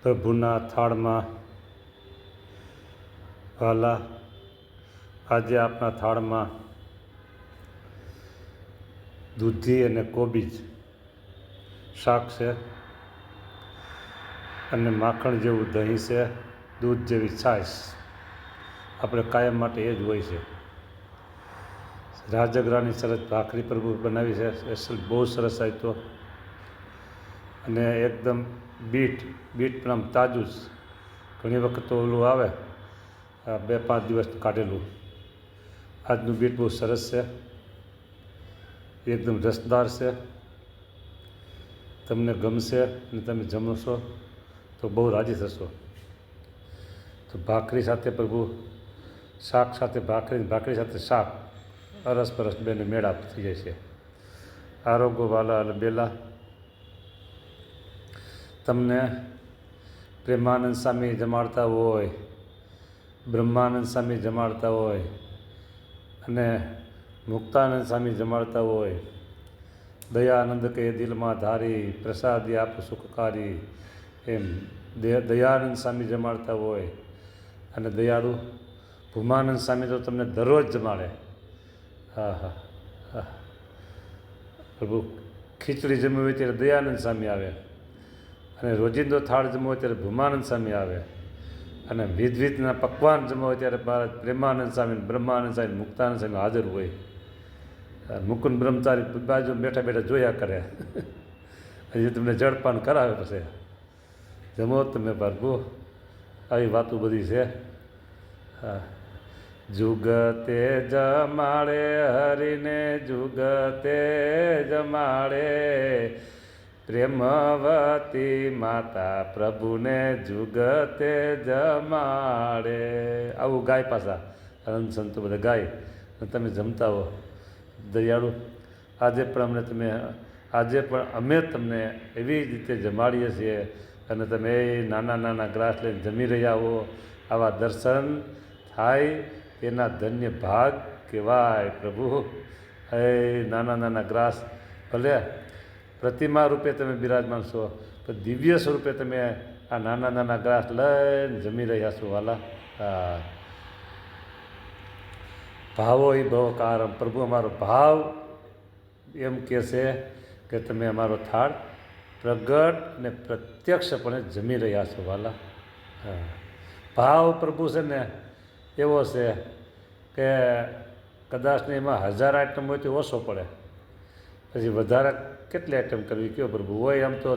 પ્રભુના થાળમાં વાલા, આજે આપણા થાળમાં દૂધી અને કોબીજ શાક છે અને માખણ જેવું દહીં છે, દૂધ જેવી છાશ. આપણે કાયમ માટે એ જ હોય છે. રાજગરાની સરસ ભાખરી પ્રભુ બનાવી છે, બહુ સરસ આપ્યો. અને એકદમ બીટ પણ આમ તાજું જ. ઘણી વખત તો ઓલું આવે 2-5 દિવસ કાઢેલું. આજનું બીટ બહુ સરસ છે, એકદમ રસદાર છે. તમને ગમશે અને તમે જમશો તો બહુ રાજી થશો. તો ભાખરી સાથે પ્રભુ, શાક સાથે ભાખરી, ભાખરી સાથે શાક, અરસપરસ બેને મેળાપ થઈ જાય છે. આરોગો વાલા અને બેલા, તમને પ્રેમાનંદ સ્વામી જમાડતા હોય, બ્રહ્માનંદ સ્વામી જમાડતા હોય અને મુક્તાનંદ સ્વામી જમાડતા હોય, દયાનંદ કે દિલમાં ધારી પ્રસાદી આપ સુખકારી, એમ દયાનંદ સ્વામી જમાડતા હોય અને દયાળુ ભૂમાનંદ સ્વામી તો તમને દરરોજ જમાડે. હા હા હા. પ્રભુ ખીચડી જમવી હોય ત્યારે દયાનંદ સ્વામી આવે અને રોજિંદો થાળ જમવો હોય ત્યારે ભૂમાનંદ સ્વામી આવે અને વિધના પકવાન જમવા હોય ત્યારે પ્રેમાનંદ સ્વામી, બ્રહ્માનંદ સ્વામી, મુક્તાનંદ સ્વામી હાજર હોય. મુકુંદ બ્રહ્મચારી બાજુ બેઠા બેઠા જોયા કરે. હજી તમને જળપાન કરાવે પછી જમો તમે પ્રભુ. આવી વાતો બધી છે. હા. જુગતે જમાડે હરિને, જુગતે જમાડે પ્રેમવતી માતા પ્રભુને, જુગતે જમાડે. આવું ગાય પાછા અનંત સંતો બધા ગાય અને તમે જમતા હો. દયાળુ, આજે પણ અમે તમને એવી જ રીતે જમાડીએ છીએ અને તમે એ નાના નાના ગ્લાસ લઈને જમી રહ્યા હો. આવા દર્શન થાય એના ધન્ય ભાગ કહેવાય પ્રભુ. એ નાના નાના ગ્લાસ, ભલે પ્રતિમા રૂપે તમે બિરાજમાન છો, તો દિવ્ય સ્વરૂપે તમે આ નાના નાના ગ્લાસ લઈને જમી રહ્યા છો વાલા. હા. ભાવો એ ભવકારમ. પ્રભુ અમારો ભાવ એમ કહે છે કે તમે અમારો થાળ પ્રગટ અને પ્રત્યક્ષપણે જમી રહ્યા છો વાલા. હા. ભાવ પ્રભુ છે ને એવો છે કે કદાચને એમાં 1000 આઈટમ હોય તો ઓછો પડે. પછી વધારે કેટલી આઈટમ કરવી કયો પ્રભુ? હોય આમ તો